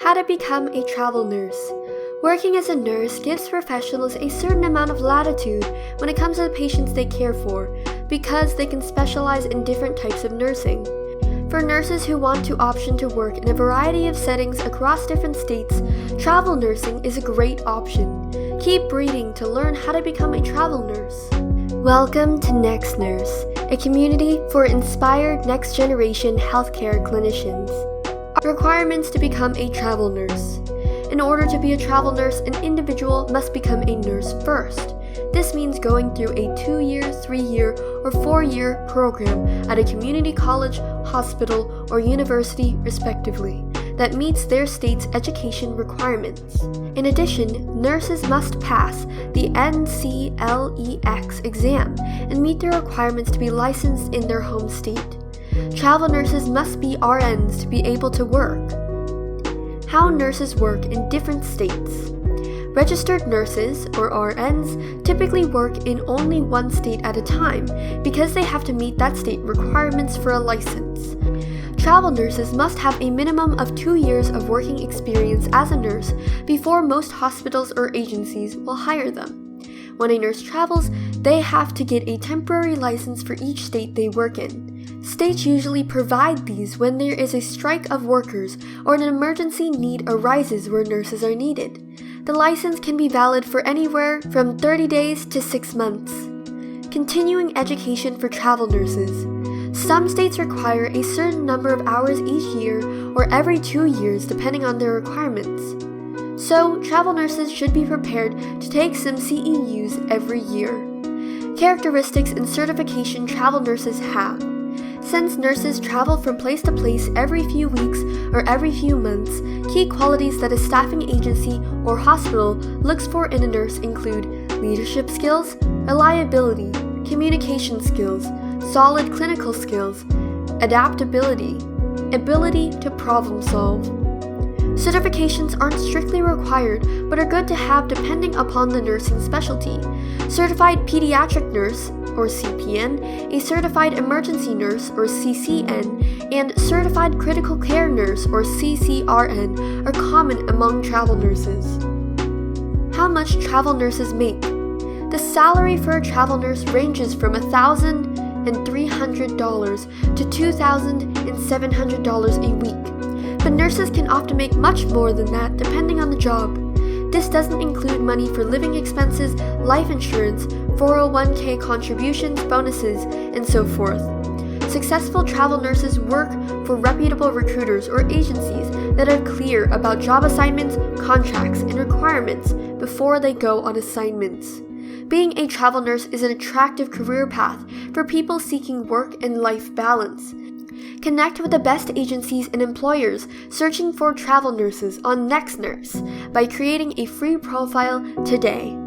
How to become a travel nurse. Working as a nurse gives professionals a certain amount of latitude when it comes to the patients they care for, because they can specialize in different types of nursing. For nurses who want to option to work in a variety of settings across different states, travel nursing is a great option. Keep reading to learn how to become a travel nurse. Welcome to Next Nurse, a community for inspired next-generation healthcare clinicians. Requirements to become a travel nurse. In order to be a travel nurse, an individual must become a nurse first. This means going through a 2-year, 3-year, or 4-year program at a community college, hospital, or university, respectively, that meets their state's education requirements. In addition, nurses must pass the NCLEX exam and meet the requirements to be licensed in their home state. Travel nurses must be RNs to be able to work. How nurses work in different states. Registered nurses, or RNs, typically work in only one state at a time because they have to meet that state requirements for a license. Travel nurses must have a minimum of 2 years of working experience as a nurse before most hospitals or agencies will hire them. When a nurse travels, they have to get a temporary license for each state they work in. States usually provide these when there is a strike of workers or an emergency need arises where nurses are needed. The license can be valid for anywhere from 30 days to 6 months. Continuing education for travel nurses. Some states require a certain number of hours each year or every 2 years depending on their requirements. So, travel nurses should be prepared to take some CEUs every year. Characteristics and certification travel nurses have. Since nurses travel from place to place every few weeks or every few months, key qualities that a staffing agency or hospital looks for in a nurse include leadership skills, reliability, communication skills, solid clinical skills, adaptability, ability to problem solve. Certifications aren't strictly required but are good to have depending upon the nursing specialty. Certified pediatric nurse, or CPN, a certified emergency nurse, or CCN, and certified critical care nurse, or CCRN, are common among travel nurses. How much travel nurses make? The salary for a travel nurse ranges from $1,300 to $2,700 a week. But nurses can often make much more than that depending on the job. This doesn't include money for living expenses, life insurance, 401k contributions, bonuses, and so forth. Successful travel nurses work for reputable recruiters or agencies that are clear about job assignments, contracts, and requirements before they go on assignments. Being a travel nurse is an attractive career path for people seeking work and life balance. Connect with the best agencies and employers searching for travel nurses on Next Nurse by creating a free profile today.